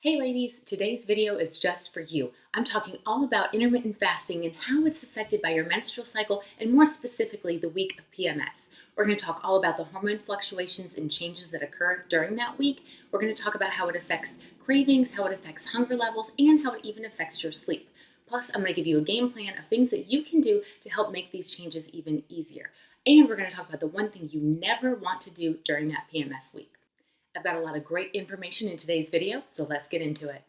Hey ladies, today's video is just for you. I'm talking all about intermittent fasting and how it's affected by your menstrual cycle and more specifically the week of PMS. We're going to talk all about the hormone fluctuations and changes that occur during that week. We're going to talk about how it affects cravings, how it affects hunger levels, and how it even affects your sleep. Plus, I'm going to give you a game plan of things that you can do to help make these changes even easier. And we're going to talk about the one thing you never want to do during that PMS week. I've got a lot of great information in today's video, so let's get into it.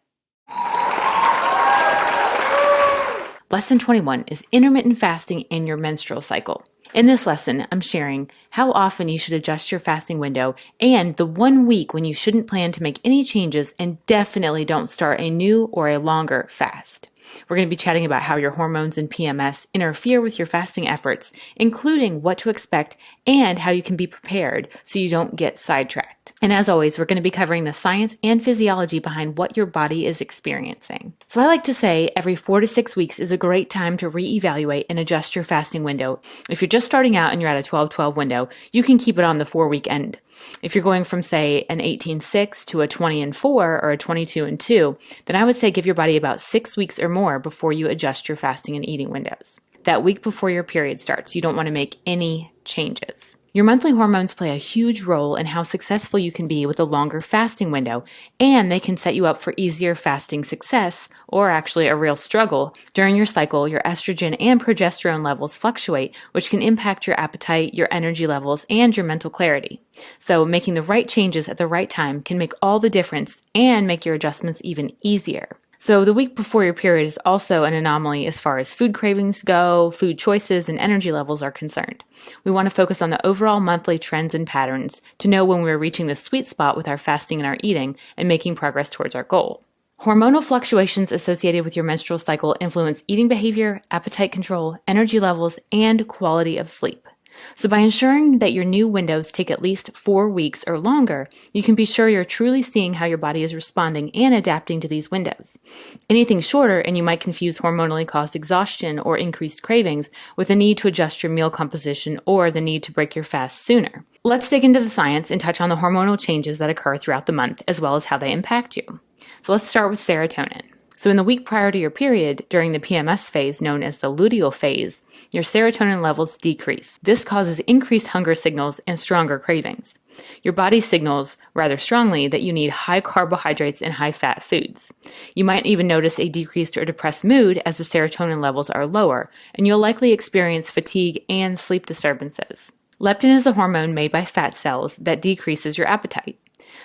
Lesson 21 is intermittent fasting in your menstrual cycle. In this lesson, I'm sharing how often you should adjust your fasting window and the 1 week when you shouldn't plan to make any changes and definitely don't start a new or a longer fast. We're going to be chatting about how your hormones and PMS interfere with your fasting efforts, including what to expect and how you can be prepared so you don't get sidetracked. And as always, we're going to be covering the science and physiology behind what your body is experiencing. So I like to say every 4 to 6 weeks is a great time to reevaluate and adjust your fasting window. If you're just starting out and you're at a 12-12 window, you can keep it on the 4-week end. If you're going from, say, an 18-6 to a 20-4 or a 22-2, then I would say give your body about 6 weeks or more before you adjust your fasting and eating windows. That week before your period starts, you don't want to make any changes. Your monthly hormones play a huge role in how successful you can be with a longer fasting window, and they can set you up for easier fasting success, or actually a real struggle. During your cycle, your estrogen and progesterone levels fluctuate, which can impact your appetite, your energy levels, and your mental clarity. So making the right changes at the right time can make all the difference and make your adjustments even easier. So the week before your period is also an anomaly as far as food cravings go, food choices, and energy levels are concerned. We want to focus on the overall monthly trends and patterns to know when we're reaching the sweet spot with our fasting and our eating and making progress towards our goal. Hormonal fluctuations associated with your menstrual cycle influence eating behavior, appetite control, energy levels, and quality of sleep. So by ensuring that your new windows take at least 4 weeks or longer, you can be sure you're truly seeing how your body is responding and adapting to these windows. Anything shorter, and you might confuse hormonally caused exhaustion or increased cravings with the need to adjust your meal composition or the need to break your fast sooner. Let's dig into the science and touch on the hormonal changes that occur throughout the month, as well as how they impact you. So let's start with serotonin. So in the week prior to your period, during the PMS phase known as the luteal phase, your serotonin levels decrease. This causes increased hunger signals and stronger cravings. Your body signals rather strongly that you need high carbohydrates and high fat foods. You might even notice a decreased or depressed mood as the serotonin levels are lower, and you'll likely experience fatigue and sleep disturbances. Leptin is a hormone made by fat cells that decreases your appetite.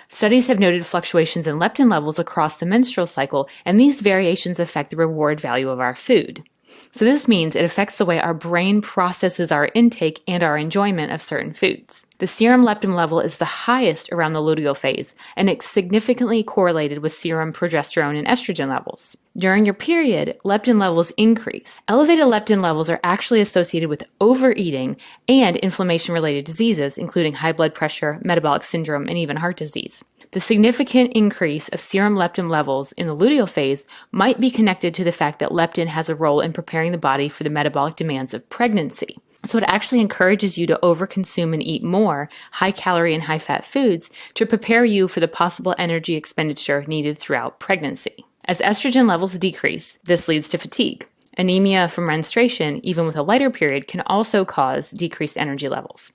Studies have noted fluctuations in leptin levels across the menstrual cycle, and these variations affect the reward value of our food. So this means it affects the way our brain processes our intake and our enjoyment of certain foods. The serum leptin level is the highest around the luteal phase, and it's significantly correlated with serum progesterone and estrogen levels. During your period, leptin levels increase. Elevated leptin levels are actually associated with overeating and inflammation-related diseases, including high blood pressure, metabolic syndrome, and even heart disease. The significant increase of serum leptin levels in the luteal phase might be connected to the fact that leptin has a role in preparing the body for the metabolic demands of pregnancy. So it actually encourages you to overconsume and eat more high-calorie and high-fat foods to prepare you for the possible energy expenditure needed throughout pregnancy. As estrogen levels decrease, this leads to fatigue. Anemia from menstruation, even with a lighter period, can also cause decreased energy levels.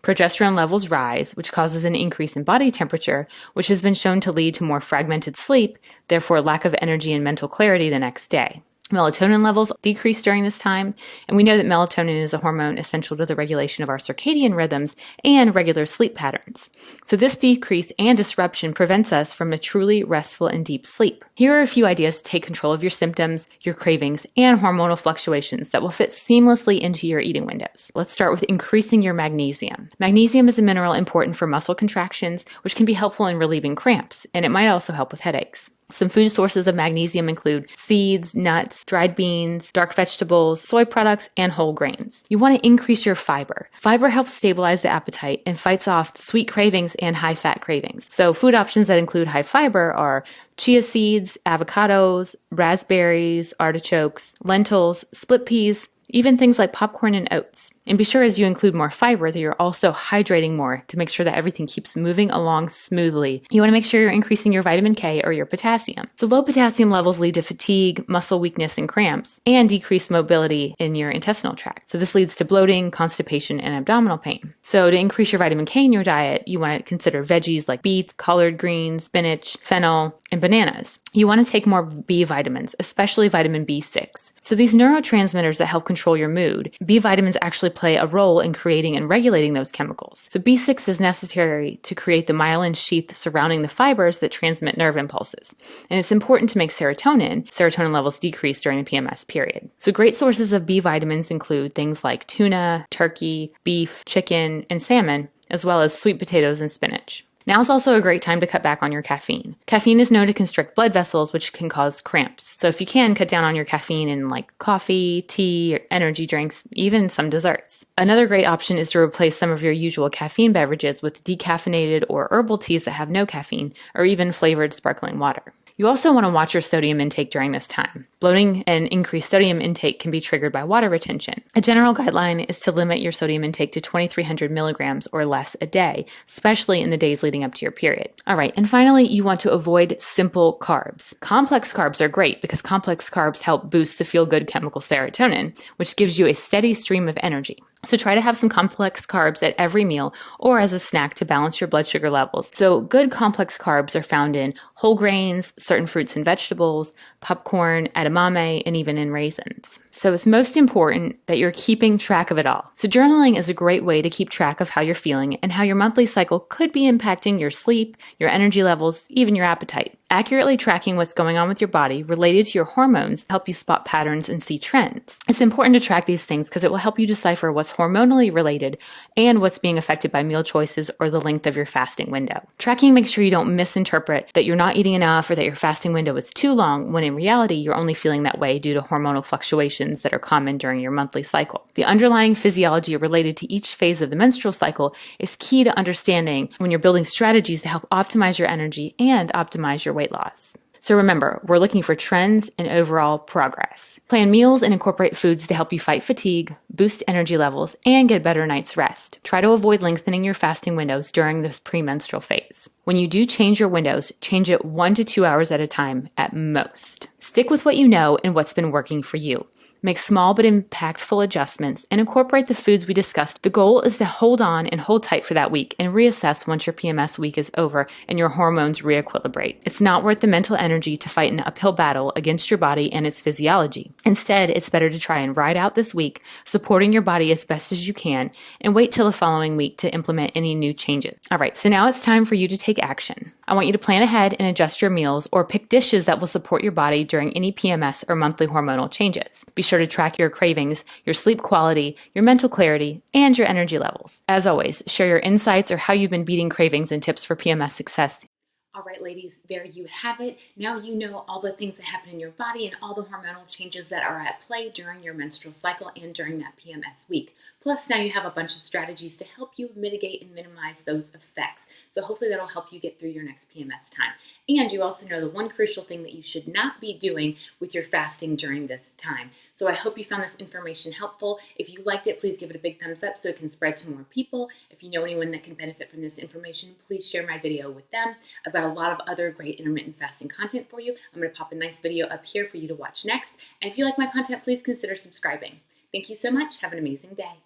Progesterone levels rise, which causes an increase in body temperature, which has been shown to lead to more fragmented sleep, therefore lack of energy and mental clarity the next day. Melatonin levels decrease during this time, and we know that melatonin is a hormone essential to the regulation of our circadian rhythms and regular sleep patterns. So this decrease and disruption prevents us from a truly restful and deep sleep. Here are a few ideas to take control of your symptoms, your cravings, and hormonal fluctuations that will fit seamlessly into your eating windows. Let's start with increasing your magnesium. Magnesium is a mineral important for muscle contractions, which can be helpful in relieving cramps, and it might also help with headaches. Some food sources of magnesium include seeds, nuts, dried beans, dark vegetables, soy products, and whole grains. You want to increase your fiber. Fiber helps stabilize the appetite and fights off sweet cravings and high-fat cravings. So food options that include high fiber are chia seeds, avocados, raspberries, artichokes, lentils, split peas, even things like popcorn and oats. And be sure as you include more fiber that you're also hydrating more to make sure that everything keeps moving along smoothly. You want to make sure you're increasing your vitamin K or your potassium. So low potassium levels lead to fatigue, muscle weakness, and cramps, and decreased mobility in your intestinal tract. So this leads to bloating, constipation, and abdominal pain. So to increase your vitamin K in your diet, you want to consider veggies like beets, collard greens, spinach, fennel, and bananas. You want to take more B vitamins, especially vitamin B6. So these neurotransmitters that help control your mood, B vitamins actually play a role in creating and regulating those chemicals. So B6 is necessary to create the myelin sheath surrounding the fibers that transmit nerve impulses. And it's important to make serotonin. Serotonin levels decrease during the PMS period. So great sources of B vitamins include things like tuna, turkey, beef, chicken, and salmon, as well as sweet potatoes and spinach. Now is also a great time to cut back on your caffeine. Caffeine is known to constrict blood vessels, which can cause cramps. So if you can, cut down on your caffeine in like coffee, tea, energy drinks, even some desserts. Another great option is to replace some of your usual caffeine beverages with decaffeinated or herbal teas that have no caffeine, or even flavored sparkling water. You also want to watch your sodium intake during this time. Bloating and increased sodium intake can be triggered by water retention. A general guideline is to limit your sodium intake to 2,300 milligrams or less a day, especially in the days leading up to your period. All right, and finally, you want to avoid simple carbs. Complex carbs are great because complex carbs help boost the feel-good chemical serotonin, which gives you a steady stream of energy. So try to have some complex carbs at every meal or as a snack to balance your blood sugar levels. So good complex carbs are found in whole grains, certain fruits and vegetables, popcorn, edamame, and even in raisins. So it's most important that you're keeping track of it all. So journaling is a great way to keep track of how you're feeling and how your monthly cycle could be impacting your sleep, your energy levels, even your appetite. Accurately tracking what's going on with your body related to your hormones help you spot patterns and see trends. It's important to track these things because it will help you decipher what's hormonally related and what's being affected by meal choices or the length of your fasting window. Tracking makes sure you don't misinterpret that you're not eating enough or that your fasting window is too long when in reality you're only feeling that way due to hormonal fluctuations that are common during your monthly cycle. The underlying physiology related to each phase of the menstrual cycle is key to understanding when you're building strategies to help optimize your energy and optimize your weight loss. So remember, we're looking for trends and overall progress. Plan meals and incorporate foods to help you fight fatigue, boost energy levels, and get better night's rest. Try to avoid lengthening your fasting windows during this premenstrual phase. When you do change your windows, change it 1 to 2 hours at a time at most. Stick with what you know and what's been working for you. Make small but impactful adjustments and incorporate the foods we discussed. The goal is to hold on and hold tight for that week and reassess once your PMS week is over and your hormones reequilibrate. It's not worth the mental energy to fight an uphill battle against your body and its physiology. Instead, it's better to try and ride out this week, supporting your body as best as you can, and wait till the following week to implement any new changes. All right, so now it's time for you to take action. I want you to plan ahead and adjust your meals or pick dishes that will support your body during any PMS or monthly hormonal changes. Be sure to track your cravings, your sleep quality, your mental clarity, and your energy levels. As always, share your insights or how you've been beating cravings and tips for PMS success. All right, ladies, there you have it. Now you know all the things that happen in your body and all the hormonal changes that are at play during your menstrual cycle and during that PMS week. Plus, now you have a bunch of strategies to help you mitigate and minimize those effects. So hopefully that'll help you get through your next PMS time. And you also know the one crucial thing that you should not be doing with your fasting during this time. So I hope you found this information helpful. If you liked it, please give it a big thumbs up so it can spread to more people. If you know anyone that can benefit from this information, please share my video with them. I've got a lot of other great intermittent fasting content for you. I'm going to pop a nice video up here for you to watch next. And if you like my content, please consider subscribing. Thank you so much. Have an amazing day.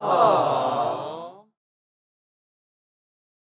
Aww.